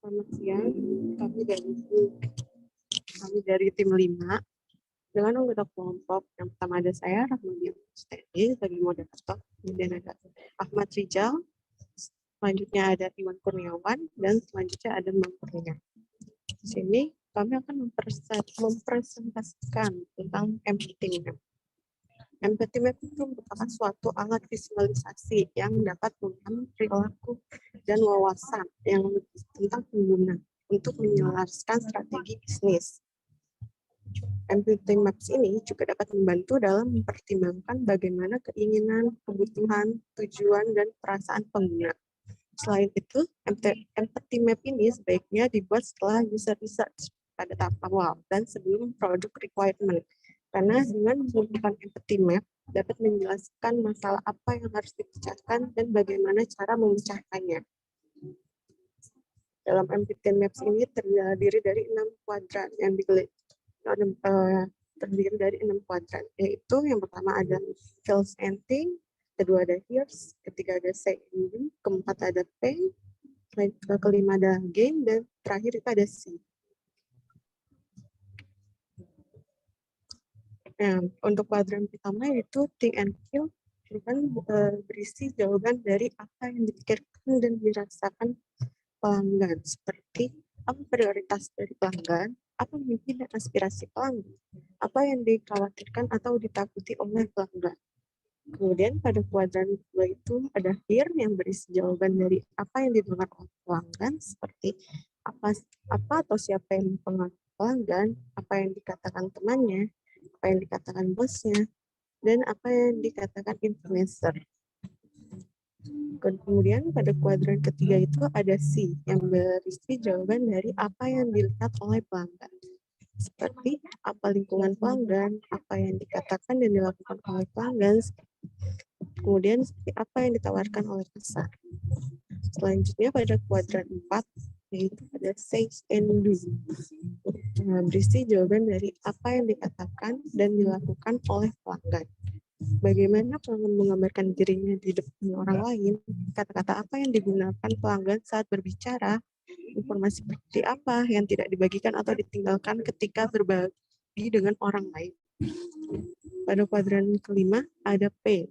Selamat siang, kami dari tim 5 dengan anggota kelompok. Yang pertama ada saya, Rahmania Mustadi, sebagai moderator. Kemudian ada Ahmad Rijal, selanjutnya ada Iwan Kurniawan, dan selanjutnya ada Mbak Kurnia. Di sini kami akan mempresentasikan tentang empathy map. Empathy map itu merupakan suatu alat visualisasi yang dapat memahami perilaku dan wawasan yang tentang pengguna untuk menyelaraskan strategi bisnis. Empathy maps ini juga dapat membantu dalam mempertimbangkan bagaimana keinginan, kebutuhan, tujuan, dan perasaan pengguna. Selain itu, empathy map ini sebaiknya dibuat setelah user research pada tahap awal dan sebelum product requirement. Karena dengan menggunakan empathy map dapat menjelaskan masalah apa yang harus dipecahkan dan bagaimana cara memecahkannya. Dalam empathy maps ini terdiri dari 6 kuadran yang terdiri dari 6 kuadran, yaitu yang pertama ada feels and think, kedua ada hears, ketiga ada say and do, keempat ada pain, kelima ada gain, dan terakhir itu ada see. Nah, untuk kuadran pertama yaitu think and feel, berisi jawaban dari apa yang dipikirkan dan dirasakan pelanggan, seperti apa prioritas dari pelanggan, apa mimpi dan aspirasi pelanggan, apa yang dikhawatirkan atau ditakuti oleh pelanggan. Kemudian pada kuadran kedua itu ada hear yang berisi jawaban dari apa yang didengar oleh pelanggan, seperti apa atau siapa yang mempengaruhi pelanggan, apa yang dikatakan temannya, apa yang dikatakan bosnya, dan apa yang dikatakan influencer. Kemudian pada kuadran ketiga itu ada C yang berisi jawaban dari apa yang dilihat oleh pelanggan, seperti apa lingkungan pelanggan, apa yang dikatakan dan dilakukan oleh pelanggan, kemudian seperti apa yang ditawarkan oleh pasar. Selanjutnya pada kuadran 4 yaitu ada say and do, berisi jawaban dari apa yang dikatakan dan dilakukan oleh pelanggan. Bagaimana pelanggan menggambarkan dirinya di depan orang lain, kata-kata apa yang digunakan pelanggan saat berbicara, informasi seperti apa yang tidak dibagikan atau ditinggalkan ketika berbagi dengan orang lain. Pada kuadran kelima ada P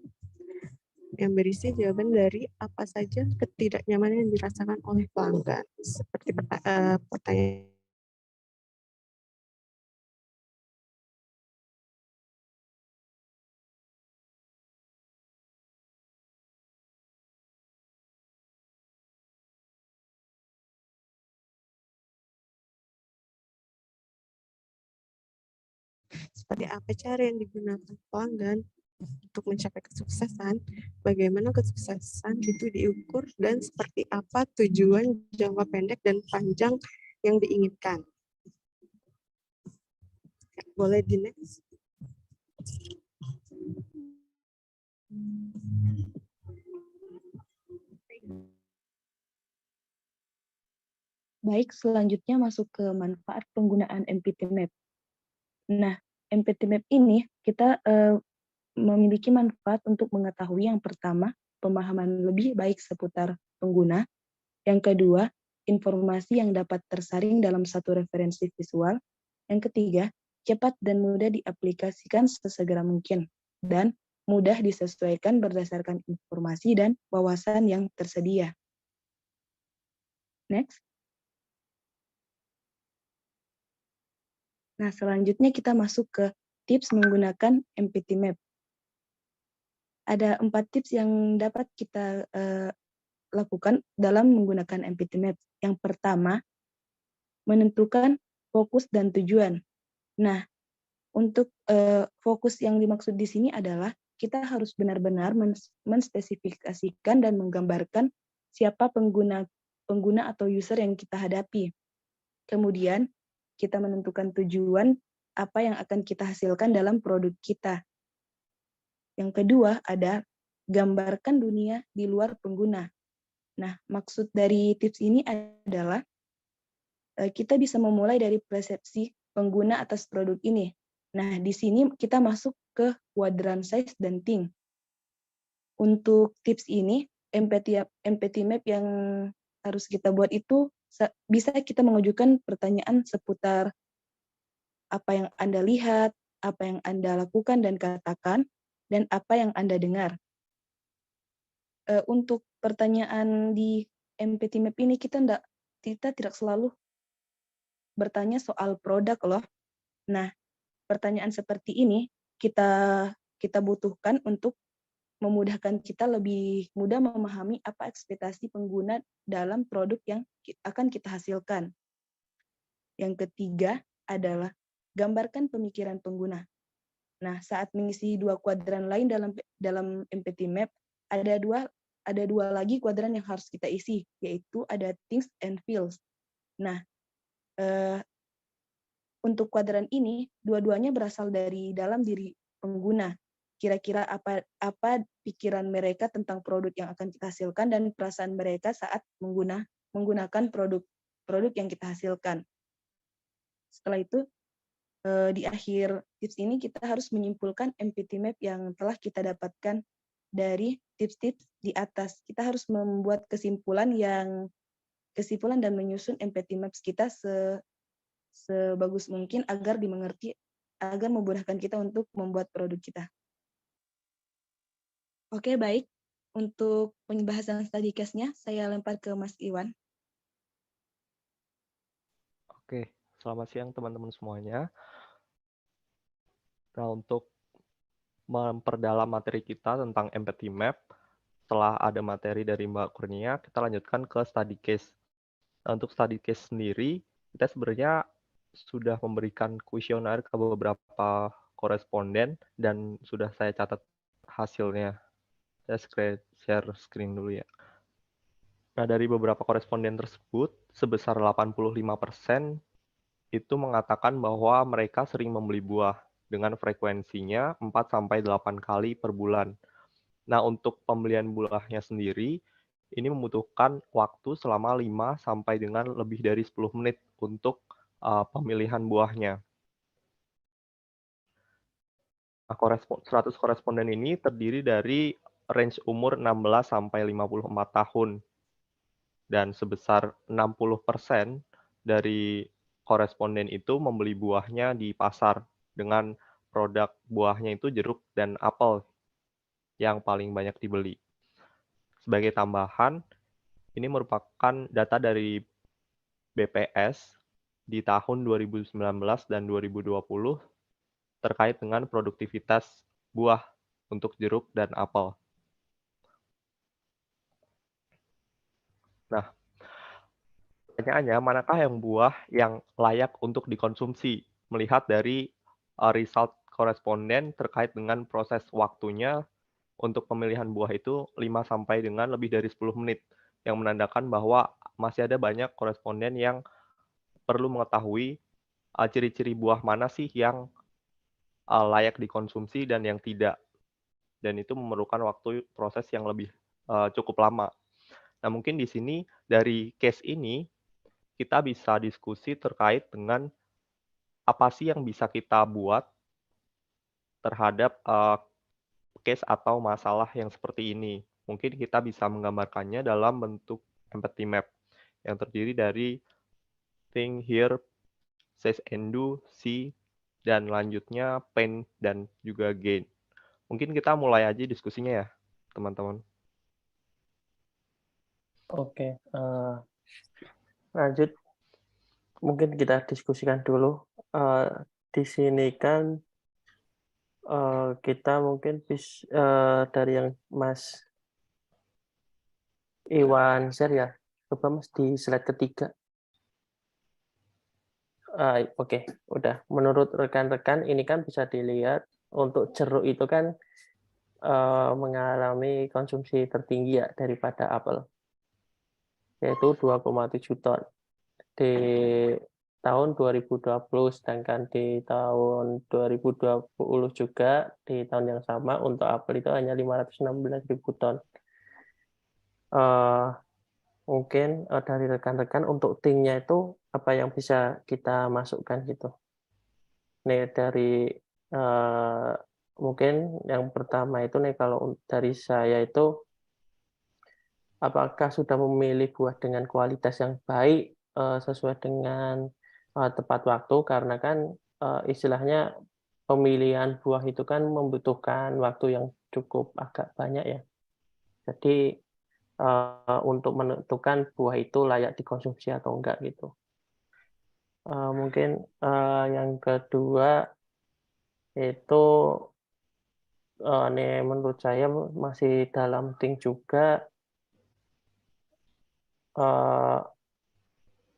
yang berisi jawaban dari apa saja ketidaknyamanan yang dirasakan oleh pelanggan, seperti pertanyaan seperti apa cara yang digunakan pelanggan untuk mencapai kesuksesan, bagaimana kesuksesan itu diukur, dan seperti apa tujuan jangka pendek dan panjang yang diinginkan. Boleh di next. Baik, selanjutnya masuk ke manfaat penggunaan empathy map. Nah, empathy map ini kita memiliki manfaat untuk mengetahui yang pertama, pemahaman lebih baik seputar pengguna. Yang kedua, informasi yang dapat tersaring dalam satu referensi visual. Yang ketiga, cepat dan mudah diaplikasikan sesegera mungkin. Dan mudah disesuaikan berdasarkan informasi dan wawasan yang tersedia. Next. Nah, selanjutnya kita masuk ke tips menggunakan empathy map. Ada 4 tips yang dapat kita lakukan dalam menggunakan empathy map. Yang pertama, menentukan fokus dan tujuan. Nah, untuk fokus yang dimaksud di sini adalah kita harus benar-benar menspesifikasikan dan menggambarkan siapa pengguna atau user yang kita hadapi. Kemudian, kita menentukan tujuan apa yang akan kita hasilkan dalam produk kita. Yang kedua ada gambarkan dunia di luar pengguna. Nah, maksud dari tips ini adalah kita bisa memulai dari persepsi pengguna atas produk ini. Nah, di sini kita masuk ke kuadran size dan think. Untuk tips ini, empathy map yang harus kita buat itu bisa kita mengajukan pertanyaan seputar apa yang Anda lihat, apa yang Anda lakukan dan katakan, dan apa yang Anda dengar. Untuk pertanyaan di MPT Map ini kita tidak selalu bertanya soal produk loh. Nah, pertanyaan seperti ini kita butuhkan untuk memudahkan kita lebih mudah memahami apa ekspektasi pengguna dalam produk yang akan kita hasilkan. Yang ketiga adalah gambarkan pemikiran pengguna. Nah, saat mengisi 2 kuadran lain dalam MPT Map, ada dua lagi kuadran yang harus kita isi, yaitu ada things and feels. Nah, untuk kuadran ini, dua-duanya berasal dari dalam diri pengguna. Kira-kira apa pikiran mereka tentang produk yang akan kita hasilkan dan perasaan mereka saat menggunakan produk yang kita hasilkan. Setelah itu, di akhir tips ini kita harus menyimpulkan MPT Map yang telah kita dapatkan dari tips-tips di atas. Kita harus membuat kesimpulan dan menyusun MPT Maps kita sebagus mungkin agar dimengerti, agar memudahkan kita untuk membuat produk kita. Oke, baik. Untuk pembahasan study case-nya, saya lempar ke Mas Iwan. Oke, selamat siang teman-teman semuanya. Nah, untuk memperdalam materi kita tentang empathy map, setelah ada materi dari Mbak Kurnia, kita lanjutkan ke study case. Nah, untuk study case sendiri, kita sebenarnya sudah memberikan kuesioner ke beberapa koresponden dan sudah saya catat hasilnya. Saya share screen dulu ya. Nah, dari beberapa koresponden tersebut, sebesar 85% itu mengatakan bahwa mereka sering membeli buah dengan frekuensinya 4-8 kali per bulan. Nah, untuk pembelian buahnya sendiri, ini membutuhkan waktu selama 5 sampai dengan lebih dari 10 menit untuk pemilihan buahnya. Nah, 100 koresponden ini terdiri dari range umur 16 sampai 54 tahun. Dan sebesar 60% dari koresponden itu membeli buahnya di pasar dengan produk buahnya itu jeruk dan apel yang paling banyak dibeli. Sebagai tambahan, ini merupakan data dari BPS di tahun 2019 dan 2020 terkait dengan produktivitas buah untuk jeruk dan apel. Nah, pertanyaannya, manakah yang buah yang layak untuk dikonsumsi? Melihat dari result koresponden terkait dengan proses waktunya untuk pemilihan buah itu 5 sampai dengan lebih dari 10 menit, yang menandakan bahwa masih ada banyak koresponden yang perlu mengetahui ciri-ciri buah mana sih yang layak dikonsumsi dan yang tidak. Dan itu memerlukan waktu proses yang lebih cukup lama. Nah, mungkin di sini dari case ini kita bisa diskusi terkait dengan apa sih yang bisa kita buat terhadap case atau masalah yang seperti ini. Mungkin kita bisa menggambarkannya dalam bentuk empathy map yang terdiri dari think, hear, say and do, see, dan lanjutnya pain dan juga gain. Mungkin kita mulai aja diskusinya ya, teman-teman. Oke, lanjut. Mungkin kita diskusikan dulu. Di sini kan kita mungkin dari yang Mas Iwan share ya. Coba Mas di slide ketiga. Oke, udah. Menurut rekan-rekan ini kan bisa dilihat untuk jeruk itu kan mengalami konsumsi tertinggi ya daripada apel, yaitu 2,7 ton di tahun 2020, sedangkan di tahun 2020 juga di tahun yang sama untuk apel itu hanya 516.000 ton. Mungkin dari rekan-rekan untuk tingnya itu apa yang bisa kita masukkan gitu. Nih dari mungkin yang pertama itu nih kalau dari saya itu apakah sudah memilih buah dengan kualitas yang baik sesuai dengan tepat waktu, karena kan istilahnya pemilihan buah itu kan membutuhkan waktu yang cukup agak banyak ya. Jadi untuk menentukan buah itu layak dikonsumsi atau enggak gitu. Mungkin yang kedua itu nih menurut saya masih dalam think juga,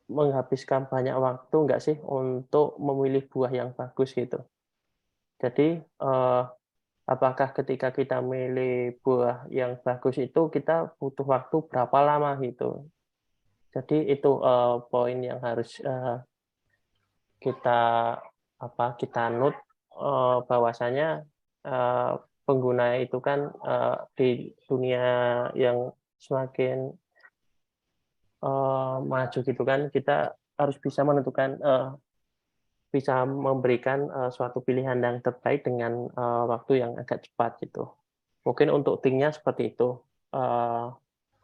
menghabiskan banyak waktu nggak sih untuk memilih buah yang bagus gitu. Jadi apakah ketika kita milih buah yang bagus itu kita butuh waktu berapa lama gitu. Jadi itu poin yang harus kita kita note, bahwasanya pengguna itu kan di dunia yang semakin maju gitu kan, kita harus bisa menentukan, bisa memberikan suatu pilihan yang terbaik dengan waktu yang agak cepat gitu. Mungkin untuk think-nya seperti itu.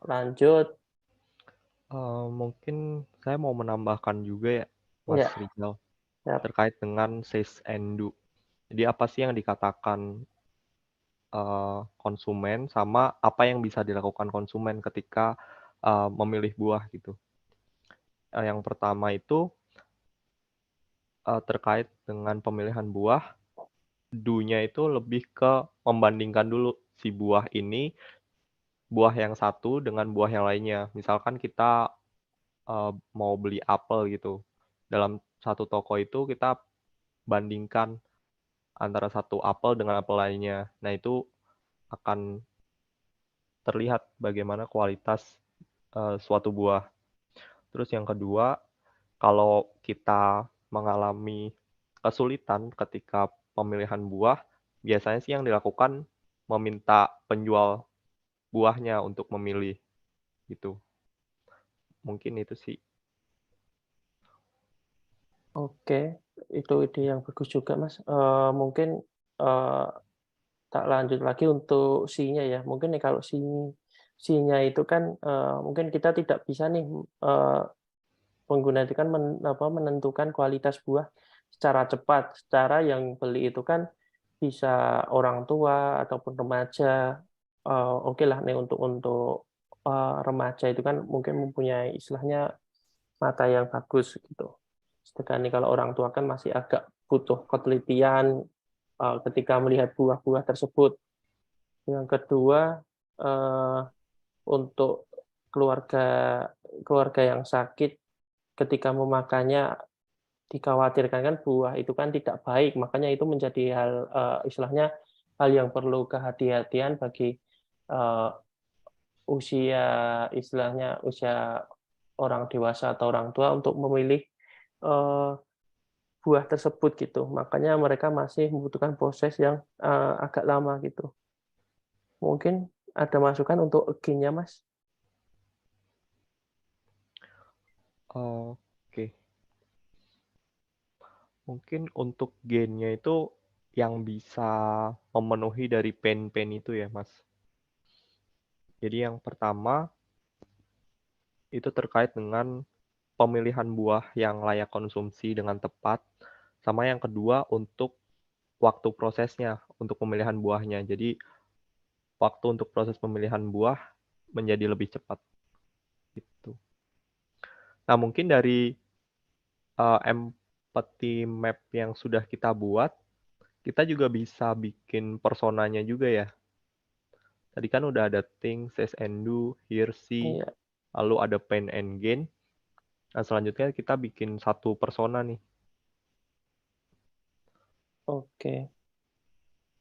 Lanjut. Mungkin saya mau menambahkan juga ya, Mas Ya, Rizal, ya. terkait dengan says and do. Jadi apa sih yang dikatakan konsumen sama apa yang bisa dilakukan konsumen ketika memilih buah gitu. Yang pertama itu terkait dengan pemilihan buah, do-nya itu lebih ke membandingkan dulu si buah ini, buah yang satu dengan buah yang lainnya. Misalkan kita mau beli apel gitu, dalam satu toko itu kita bandingkan antara satu apel dengan apel lainnya. Nah, itu akan terlihat bagaimana kualitas suatu buah. Terus yang kedua, kalau kita mengalami kesulitan ketika pemilihan buah, biasanya sih yang dilakukan meminta penjual buahnya untuk memilih, gitu. Mungkin itu sih. Oke, itu ide yang bagus juga, Mas. Mungkin tak lanjut lagi untuk C-nya ya. Mungkin nih kalau C-nya itu kan mungkin kita tidak bisa nih pengguna itu kan menentukan kualitas buah secara cepat. Secara yang beli itu kan bisa orang tua ataupun remaja. Oke lah nih untuk remaja itu kan mungkin mempunyai istilahnya mata yang bagus gitu. Sedangkan nih kalau orang tua kan masih agak butuh ketelitian ketika melihat buah-buah tersebut. Yang kedua, untuk keluarga keluarga yang sakit ketika memakannya dikhawatirkan kan buah itu kan tidak baik, makanya itu menjadi hal, istilahnya hal yang perlu kehati-hatian bagi usia istilahnya usia orang dewasa atau orang tua untuk memilih buah tersebut gitu. Makanya mereka masih membutuhkan proses yang agak lama gitu. Mungkin ada masukan untuk again-nya, Mas? Oke. Mungkin untuk gain-nya itu yang bisa memenuhi dari pain-pain itu ya, Mas. Jadi yang pertama itu terkait dengan pemilihan buah yang layak konsumsi dengan tepat, sama yang kedua untuk waktu prosesnya untuk pemilihan buahnya. Jadi waktu untuk proses pemilihan buah menjadi lebih cepat gitu. Nah, mungkin dari empathy map yang sudah kita buat, kita juga bisa bikin personanya juga ya. Tadi kan udah ada think, says and do, hear, see, Iya, lalu ada pain and gain. Nah, selanjutnya kita bikin satu persona nih. oke.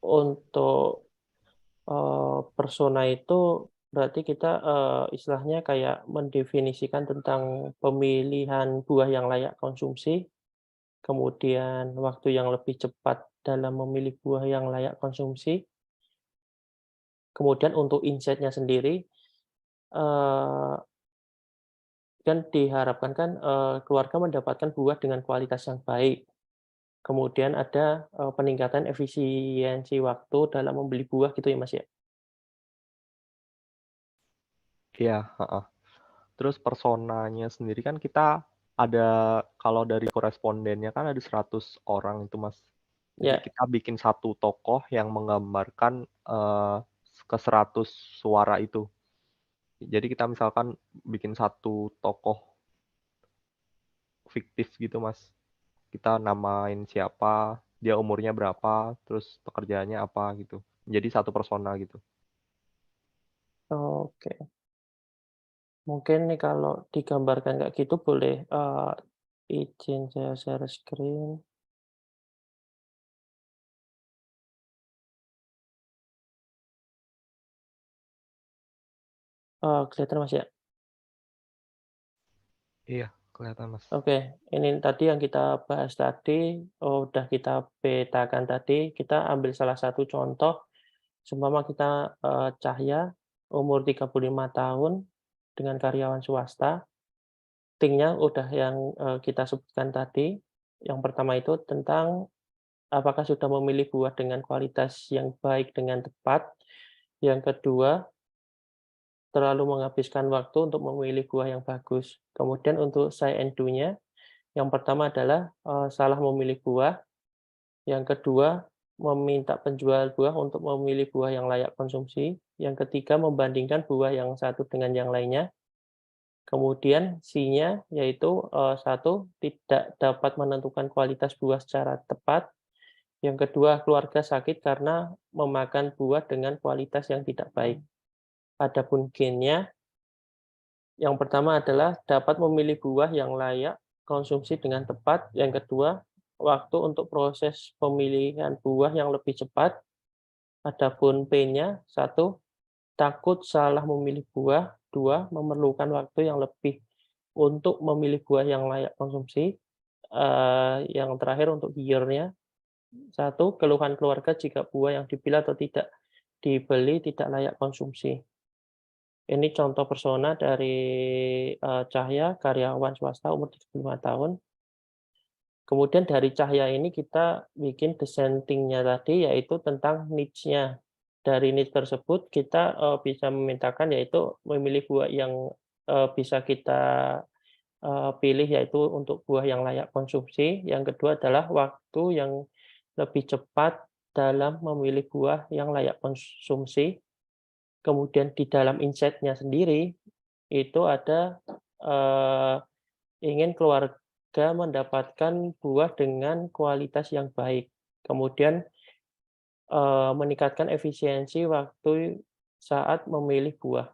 Untuk persona itu berarti kita istilahnya kayak mendefinisikan tentang pemilihan buah yang layak konsumsi, kemudian waktu yang lebih cepat dalam memilih buah yang layak konsumsi, kemudian untuk insight-nya sendiri, eee, kan diharapkan kan keluarga mendapatkan buah dengan kualitas yang baik. Kemudian ada peningkatan efisiensi waktu dalam membeli buah gitu ya, Mas, ya? Iya, heeh. Terus personanya sendiri kan kita ada kalau dari korespondennya kan ada 100 orang itu, Mas. Jadi Ya, kita bikin satu tokoh yang menggambarkan, ke 100 suara itu. Jadi kita misalkan bikin satu tokoh fiktif gitu, Mas. Kita namain siapa, dia umurnya berapa, terus pekerjaannya apa gitu. Jadi satu persona gitu. oke. Mungkin nih kalau digambarkan kayak gitu boleh, izin saya share screen. Kelihatan Mas ya? Iya, kelihatan, Mas. Oke, ini tadi yang kita bahas tadi, udah kita petakan tadi, kita ambil salah satu contoh, seumpama kita, Cahya, umur 35 tahun, dengan karyawan swasta, ting-nya udah yang, kita sebutkan tadi. Yang pertama itu tentang apakah sudah memilih buah dengan kualitas yang baik dengan tepat. Yang kedua, terlalu menghabiskan waktu untuk memilih buah yang bagus. Kemudian untuk say and do-nya, yang pertama adalah, salah memilih buah, yang kedua meminta penjual buah untuk memilih buah yang layak konsumsi, yang ketiga membandingkan buah yang satu dengan yang lainnya, kemudian C-nya yaitu, 1 tidak dapat menentukan kualitas buah secara tepat, yang kedua keluarga sakit karena memakan buah dengan kualitas yang tidak baik. Adapun gen-nya, yang pertama adalah dapat memilih buah yang layak konsumsi dengan tepat, yang kedua, waktu untuk proses pemilihan buah yang lebih cepat. Adapun P-nya, 1, takut salah memilih buah, 2, memerlukan waktu yang lebih untuk memilih buah yang layak konsumsi. Yang terakhir untuk Year-nya, 1, keluhan keluarga jika buah yang dipilih atau tidak dibeli tidak layak konsumsi. Ini contoh persona dari, Cahya, karyawan swasta umur 35 tahun. Kemudian dari Cahya ini kita bikin dissenting-nya tadi, yaitu tentang needs-nya. Dari needs tersebut kita, bisa memintakan yaitu memilih buah yang, bisa kita, pilih yaitu untuk buah yang layak konsumsi. Yang kedua adalah waktu yang lebih cepat dalam memilih buah yang layak konsumsi. Kemudian di dalam insight-nya sendiri, itu ada, ingin keluarga mendapatkan buah dengan kualitas yang baik. Kemudian, meningkatkan efisiensi waktu saat memilih buah.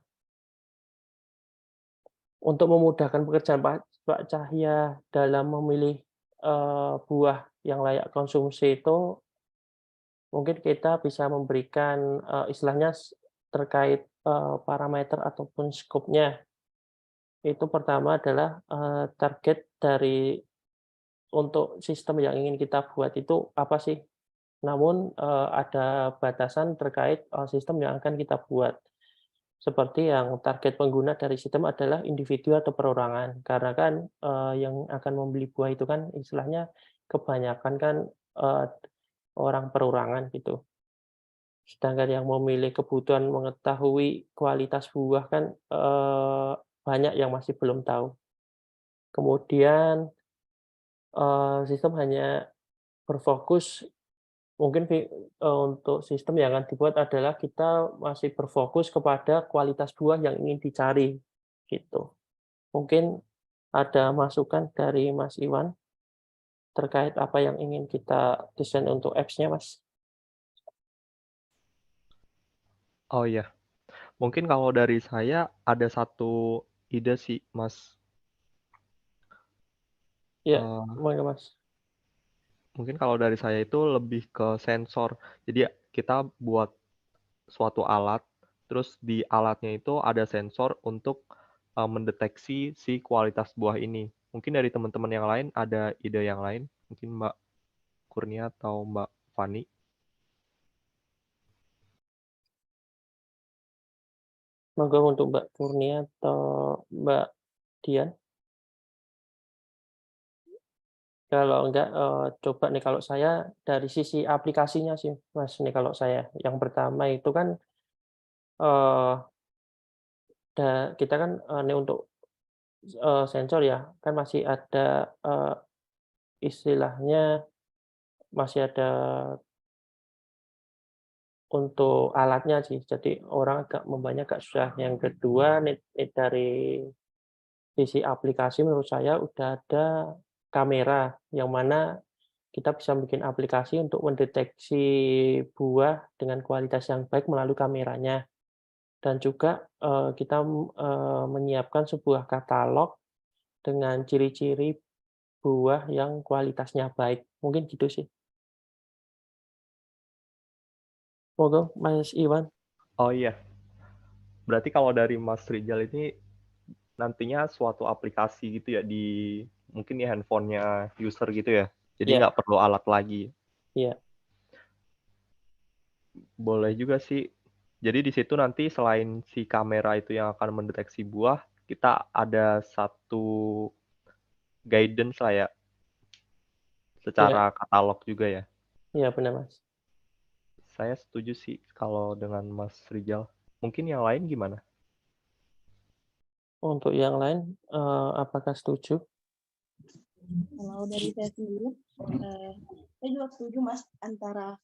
Untuk memudahkan pekerjaan Pak Cahya dalam memilih, buah yang layak konsumsi itu, mungkin kita bisa memberikan, istilahnya terkait, parameter ataupun skopnya. Itu pertama adalah, target dari untuk sistem yang ingin kita buat itu apa sih? Namun, ada batasan terkait, sistem yang akan kita buat. Seperti yang target pengguna dari sistem adalah individu atau perorangan. Karena kan, yang akan membeli buah itu kan istilahnya kebanyakan kan, eee, orang perorangan gitu. Sedangkan yang memilih kebutuhan mengetahui kualitas buah kan, banyak yang masih belum tahu. Kemudian, sistem hanya berfokus mungkin untuk sistem yang akan dibuat adalah kita masih berfokus kepada kualitas buah yang ingin dicari, gitu. Mungkin ada masukan dari Mas Iwan terkait apa yang ingin kita desain untuk apps-nya, Mas? Oh iya, mungkin kalau dari saya ada satu ide sih, Mas. Iya, Eee, monggo, Mas. Mungkin kalau dari saya itu lebih ke sensor. Jadi kita buat suatu alat, terus di alatnya itu ada sensor untuk, mendeteksi si kualitas buah ini. Mungkin dari teman-teman yang lain ada ide yang lain? Mungkin Mbak Kurnia atau Mbak Fani? Monggo untuk Mbak Kurnia atau Mbak Dian. Kalau enggak, coba nih kalau saya dari sisi aplikasinya sih, Mas, nih kalau saya. Yang pertama itu kan, eee, kita kan, nih untuk sensor ya, kan masih ada, istilahnya masih ada untuk alatnya sih. Jadi orang agak membacanya agak susah. Yang kedua, dari sisi aplikasi menurut saya udah ada kamera, yang mana kita bisa bikin aplikasi untuk mendeteksi buah dengan kualitas yang baik melalui kameranya. Dan juga, kita, menyiapkan sebuah katalog dengan ciri-ciri buah yang kualitasnya baik. Mungkin gitu sih. Monggo Mas Iwan. Oh iya, berarti kalau dari Mas Rizal ini nantinya suatu aplikasi gitu ya di mungkin di handphonenya user gitu ya. Jadi Iya, nggak perlu alat lagi. iya, Boleh juga sih. Jadi di situ nanti selain si kamera itu yang akan mendeteksi buah, kita ada satu guidance lah ya, iya, secara katalog juga ya. iya benar Mas. Saya setuju sih kalau dengan Mas Rizal. Mungkin yang lain gimana? Untuk yang lain, apakah setuju? Kalau dari saya sendiri, saya juga setuju Mas antara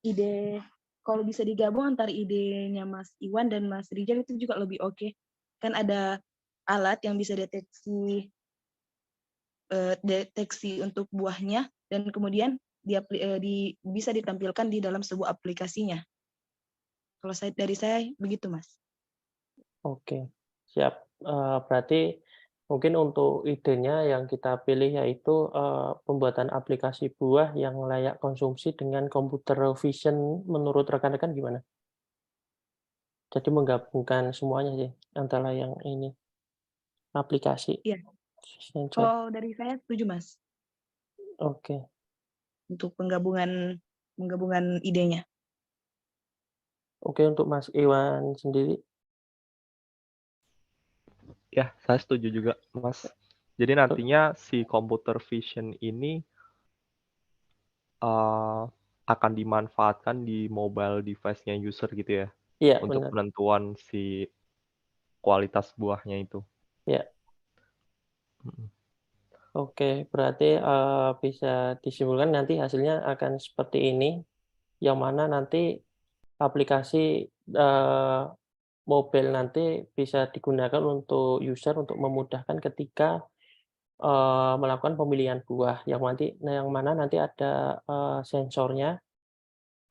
ide kalau bisa digabung antara idenya Mas Iwan dan Mas Rijal itu juga lebih oke. Kan ada alat yang bisa deteksi untuk buahnya dan kemudian bisa ditampilkan di dalam sebuah aplikasinya. Kalau dari saya begitu Mas. Oke, siap. Berarti mungkin untuk idenya yang kita pilih yaitu, pembuatan aplikasi buah yang layak konsumsi dengan computer vision menurut rekan-rekan gimana? Jadi menggabungkan semuanya sih, antara yang ini, aplikasi, Iya. sensor. Kalau dari saya setuju Mas Oke. untuk penggabungan idenya. Oke, untuk Mas Iwan sendiri? Ya, saya setuju juga, Mas. Jadi nantinya si computer vision ini akan dimanfaatkan di mobile device-nya user gitu ya, Iya, untuk benar. penentuan si kualitas buahnya itu. Iya. Mhm. Oke, berarti, bisa disimpulkan nanti hasilnya akan seperti ini, yang mana nanti aplikasi, mobile nanti bisa digunakan untuk user untuk memudahkan ketika, melakukan pemilihan buah, yang mana nanti ada, sensornya,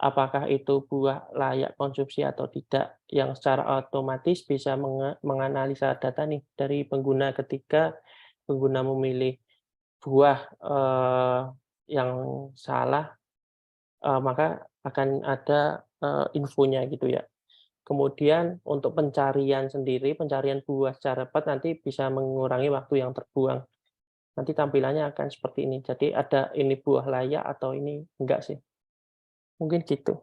apakah itu buah layak konsumsi atau tidak, yang secara otomatis bisa menganalisa data nih dari pengguna ketika pengguna memilih buah, yang salah, maka akan ada, infonya gitu ya. Kemudian untuk pencarian sendiri, pencarian buah secara cepat nanti bisa mengurangi waktu yang terbuang. Nanti tampilannya akan seperti ini. Jadi ada ini buah layak atau ini enggak sih. Mungkin gitu.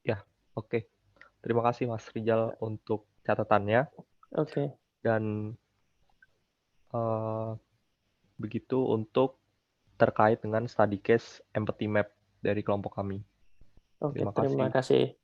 Ya, oke. Terima kasih Mas Rizal untuk catatannya Oke, dan, eee, begitu untuk terkait dengan study case empathy map dari kelompok kami. oke, Terima terima kasih. kasih.